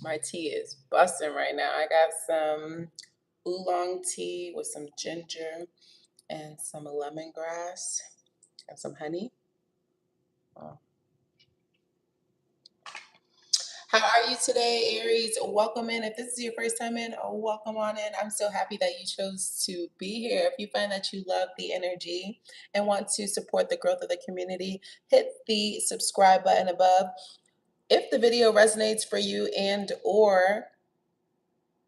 My tea is busting right now. I got some oolong tea with some ginger and some lemongrass and some honey. Oh. How are you today, Aries? Welcome in. If this is your first time in, welcome on in. I'm so happy that you chose to be here. If you find that you love the energy and want to support the growth of the community, hit the subscribe button above. If the video resonates for you and or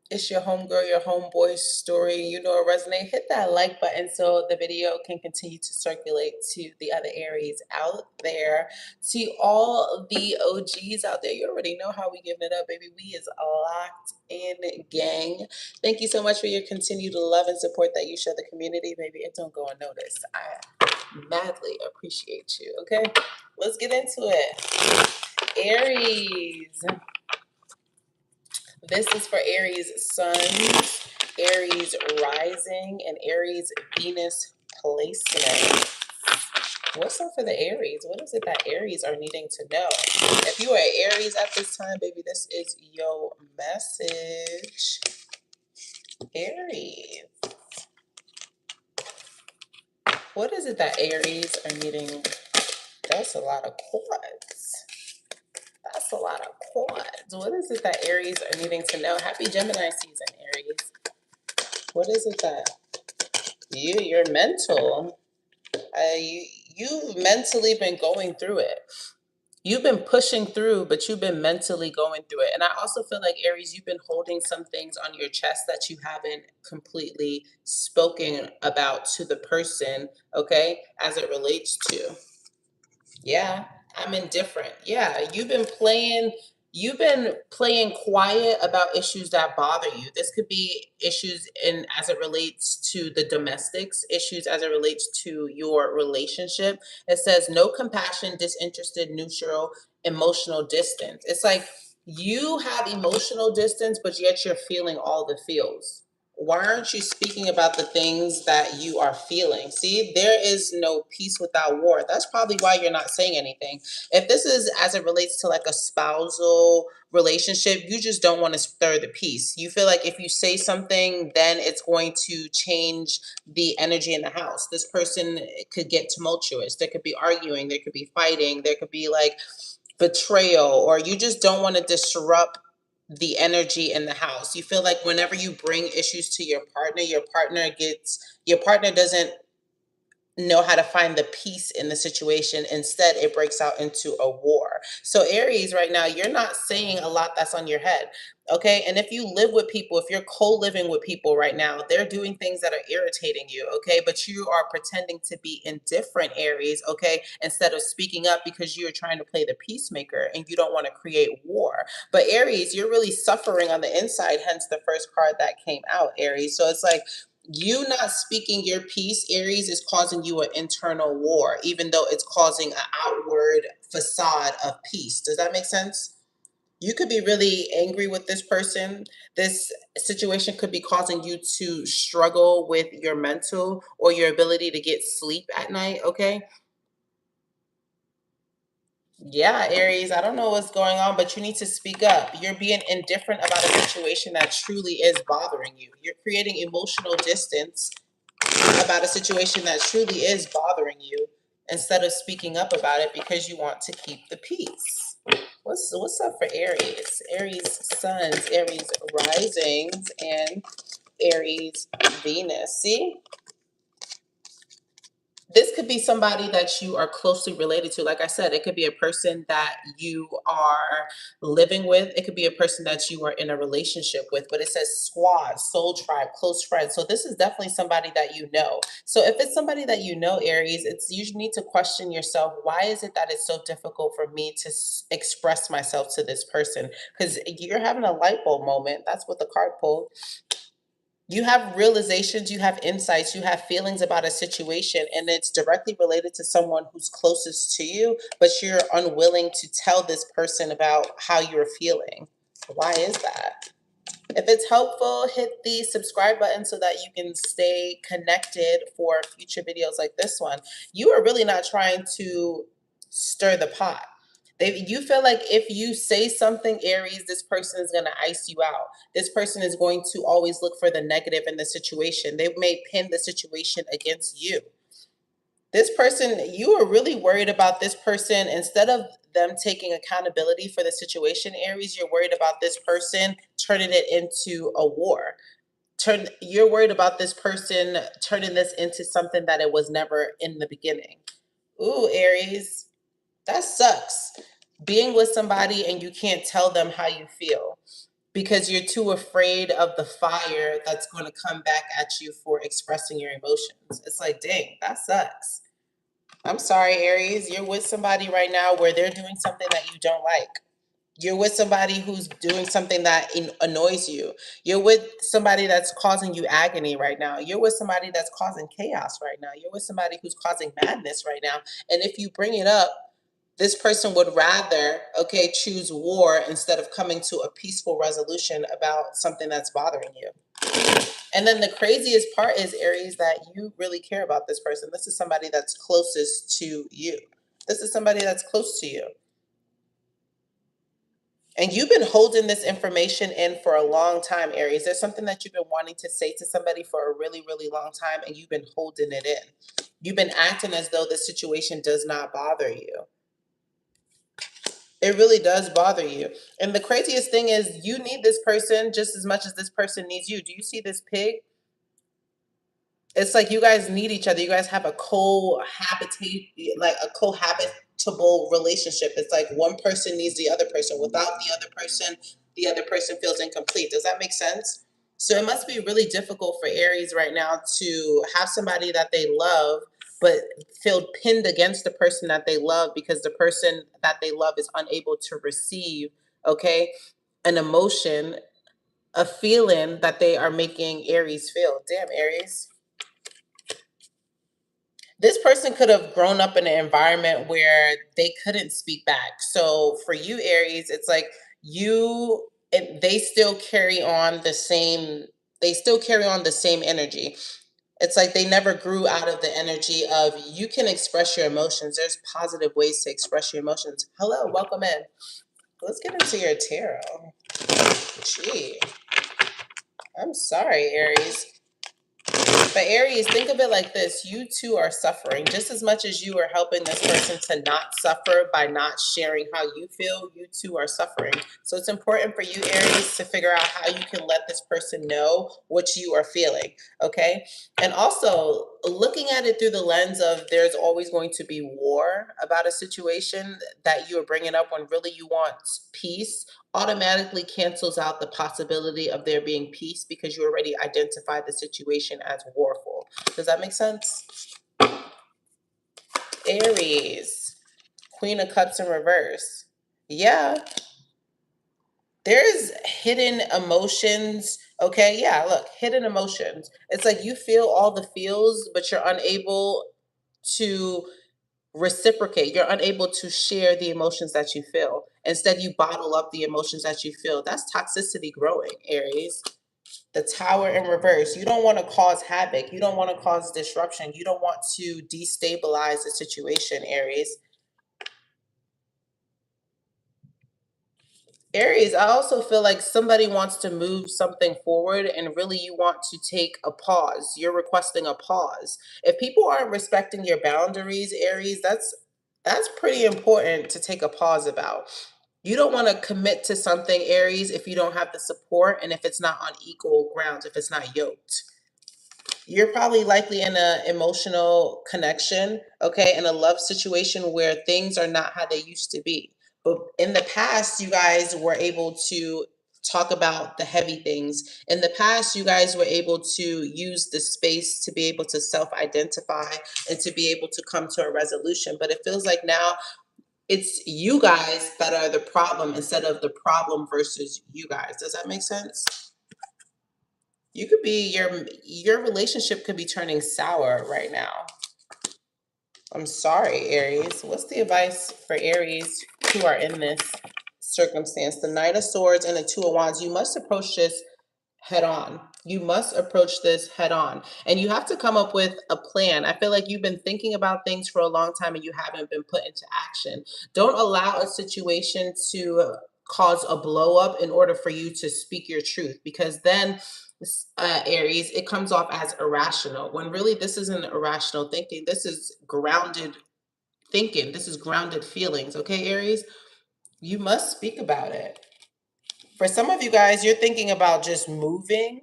it's your homegirl, your homeboy story, you know, a resonate, hit that like button so the video can continue to circulate to the other Aries out there. To all the OGs out there, you already know how we giving it up, baby. We is locked in, gang. Thank you so much for your continued love and support that you show the community, baby. It don't go unnoticed. I madly appreciate you, okay? Let's get into it. Aries. This is for Aries Sun, Aries Rising, and Aries Venus placement. What's up for the Aries? What is it that Aries are needing to know? If you are Aries at this time, baby, this is your message. Aries. What is it that Aries are needing? That's a lot of chords. That's a lot of chords. What is it that Aries are needing to know? Happy Gemini season, Aries. What is it that you're mental? You've mentally been going through it. You've been pushing through, but you've been mentally going through it. And I also feel like Aries, you've been holding some things on your chest that you haven't completely spoken about to the person, okay, as it relates to. Yeah, I'm indifferent. Yeah, you've been playing quiet about issues that bother you. This could be issues in as it relates to the domestics, issues as it relates to your relationship. It says no compassion, disinterested, neutral, emotional distance. It's like you have emotional distance, but yet you're feeling all the feels. Why aren't you speaking about the things that you are feeling? See, there is no peace without war. That's probably why you're not saying anything. If this is as it relates to like a spousal relationship, you just don't want to stir the peace. You feel like if you say something, then it's going to change the energy in the house. This person could get tumultuous. There could be arguing, there could be fighting, there could be like betrayal, or you just don't want to disrupt the energy in the house. You feel like whenever you bring issues to your partner doesn't know how to find the peace in the situation. Instead, it breaks out into a war. So, Aries, right now, you're not saying a lot that's on your head. Okay. And if you live with people, if you're co living with people right now, they're doing things that are irritating you. Okay. But you are pretending to be indifferent, Aries. Okay. Instead of speaking up because you're trying to play the peacemaker and you don't want to create war. But, Aries, you're really suffering on the inside, hence the first card that came out, Aries. So, it's like, you not speaking your piece, Aries, is causing you an internal war, even though it's causing an outward facade of peace. Does that make sense? You could be really angry with this person. This situation could be causing you to struggle with your mental or your ability to get sleep at night, okay? Yeah, Aries, I don't know what's going on, but you need to speak up. You're being indifferent about a situation that truly is bothering you. You're creating emotional distance about a situation that truly is bothering you instead of speaking up about it because you want to keep the peace. What's up for Aries? Aries suns, Aries risings, and Aries Venus. See? This could be somebody that you are closely related to. Like I said, it could be a person that you are living with. It could be a person that you are in a relationship with, but it says squad, soul tribe, close friend. So this is definitely somebody that you know. So if it's somebody that you know, Aries, it's you need to question yourself. Why is it that it's so difficult for me to express myself to this person? Because you're having a light bulb moment. That's what the card pulled. You have realizations, you have insights, you have feelings about a situation, and it's directly related to someone who's closest to you, but you're unwilling to tell this person about how you're feeling. Why is that? If it's helpful, hit the subscribe button so that you can stay connected for future videos like this one. You are really not trying to stir the pot. You feel like if you say something, Aries, this person is going to ice you out. This person is going to always look for the negative in the situation. They may pin the situation against you. This person, you are really worried about this person. Instead of them taking accountability for the situation, Aries, you're worried about this person turning it into a war. You're worried about this person turning this into something that it was never in the beginning. Ooh, Aries, that sucks. Being with somebody and you can't tell them how you feel because you're too afraid of the fire that's going to come back at you for expressing your emotions. It's like, dang, that sucks. I'm sorry, Aries. You're with somebody right now where they're doing something that you don't like. You're with somebody who's doing something that annoys you. You're with somebody that's causing you agony right now. You're with somebody that's causing chaos right now. You're with somebody who's causing madness right now. And if you bring it up, this person would rather, okay, choose war instead of coming to a peaceful resolution about something that's bothering you. And then the craziest part is, Aries, that you really care about this person. This is somebody that's closest to you. This is somebody that's close to you. And you've been holding this information in for a long time, Aries. There's something that you've been wanting to say to somebody for a really, really long time, and you've been holding it in. You've been acting as though this situation does not bother you. It really does bother you. And the craziest thing is, you need this person just as much as this person needs you. Do you see this pig? It's like you guys need each other. You guys have a cohabitable relationship. It's like one person needs the other person. Without the other person feels incomplete. Does that make sense? So it must be really difficult for Aries right now to have somebody that they love, but feel pinned against the person that they love because the person that they love is unable to receive, okay, an emotion, a feeling that they are making Aries feel. Damn, Aries. This person could have grown up in an environment where they couldn't speak back. So for you, Aries, it's like they still carry on the same. They still carry on the same energy. It's like they never grew out of the energy of you can express your emotions. There's positive ways to express your emotions. Hello, welcome in. Let's get into your tarot. Gee, I'm sorry, Aries. But Aries, think of it like this. You too are suffering. Just as much as you are helping this person to not suffer by not sharing how you feel, you too are suffering. So it's important for you, Aries, to figure out how you can let this person know what you are feeling, okay? And also, looking at it through the lens of there's always going to be war about a situation that you are bringing up when really you want peace automatically cancels out the possibility of there being peace because you already identified the situation as warful. Does that make sense? Aries, Queen of Cups in reverse. Yeah, there's hidden emotions. Okay, yeah, look, hidden emotions. It's like you feel all the feels, but you're unable to reciprocate. You're unable to share the emotions that you feel. Instead, you bottle up the emotions that you feel. That's toxicity growing, Aries. The Tower in reverse. You don't want to cause havoc. You don't want to cause disruption. You don't want to destabilize the situation, Aries. Aries, I also feel like somebody wants to move something forward and really you want to take a pause. You're requesting a pause. If people aren't respecting your boundaries, Aries, that's pretty important to take a pause about. You don't want to commit to something, Aries, if you don't have the support and if it's not on equal grounds, if it's not yoked. You're probably likely in an emotional connection, okay, in a love situation where things are not how they used to be. But in the past, you guys were able to talk about the heavy things. In the past, you guys were able to use the space to be able to self identify and to be able to come to a resolution. But it feels like now it's you guys that are the problem instead of the problem versus you guys. Does that make sense? You could be your relationship could be turning sour right now. I'm sorry, Aries. What's the advice for Aries who are in this circumstance? The Knight of Swords and the Two of Wands. You must approach this head on. You must approach this head on. And you have to come up with a plan. I feel like you've been thinking about things for a long time and you haven't been put into action. Don't allow a situation to cause a blow up in order for you to speak your truth, because then Aries, it comes off as irrational when really this isn't irrational thinking. This is grounded thinking. This is grounded feelings. Okay, Aries, you must speak about it. For some of you guys, you're thinking about just moving.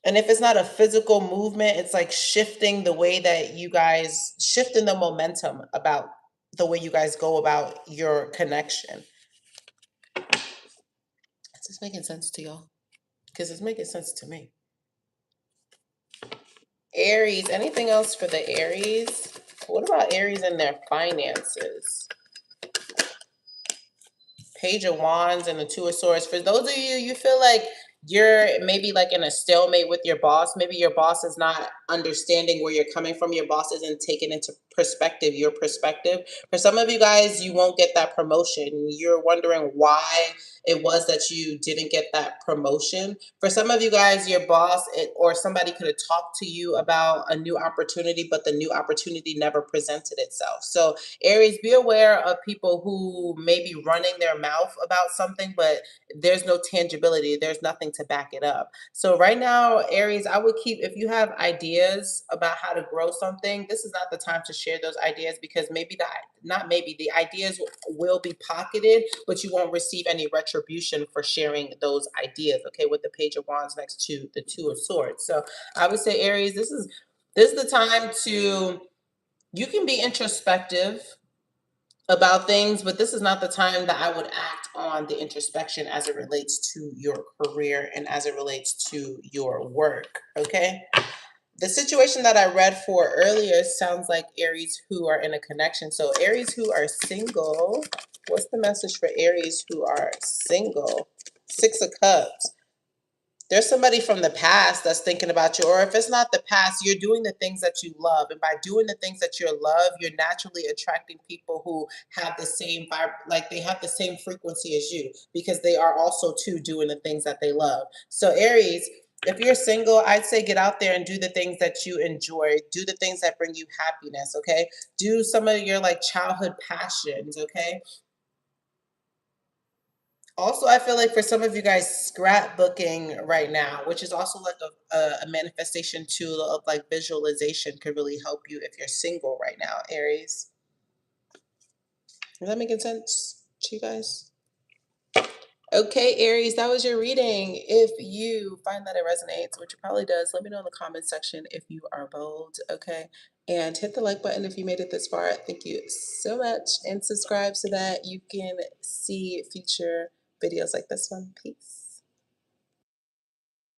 And if it's not a physical movement, it's like shifting the way that you guys, shifting the momentum about the way you guys go about your connection. Is this making sense to y'all? Because it's making sense to me. Aries, anything else for the Aries? What about Aries and their finances? Page of Wands and the Two of Swords. For those of you, you feel like you're maybe like in a stalemate with your boss. Maybe your boss is not understanding where you're coming from. Your boss isn't taking into perspective your perspective. For some of you guys, you won't get that promotion. You're wondering why it was that you didn't get that promotion. For some of you guys, your boss or somebody could have talked to you about a new opportunity, but the new opportunity never presented itself. So Aries, be aware of people who may be running their mouth about something, but there's no tangibility. There's nothing to back it up. So right now, Aries, I would keep, if you have ideas about how to grow something, this is not the time to share those ideas, because maybe not maybe, the ideas will be pocketed, but you won't receive any retribution for sharing those ideas, okay, with the Page of Wands next to the Two of Swords. So I would say, Aries, this is the time to, you can be introspective about things, but this is not the time that I would act on the introspection as it relates to your career and as it relates to your work, okay? The situation that I read for earlier sounds like Aries who are in a connection. So Aries who are single, what's the message for Aries who are single? Six of Cups. There's somebody from the past that's thinking about you, or if it's not the past, you're doing the things that you love, and by doing the things that you love, you're naturally attracting people who have the same vibe, like they have the same frequency as you, because they are also too doing the things that they love. So Aries, if you're single, I'd say get out there and do the things that you enjoy, do the things that bring you happiness, okay? Do some of your like childhood passions, okay? Also, I feel like for some of you guys, scrapbooking right now, which is also like a manifestation tool of like visualization, could really help you if you're single right now, Aries. Is that making sense to you guys? Okay, Aries, that was your reading. If you find that it resonates, which it probably does, let me know in the comment section if you are bold, okay? And hit the like button if you made it this far. Thank you so much. And subscribe so that you can see future videos like this one. Peace.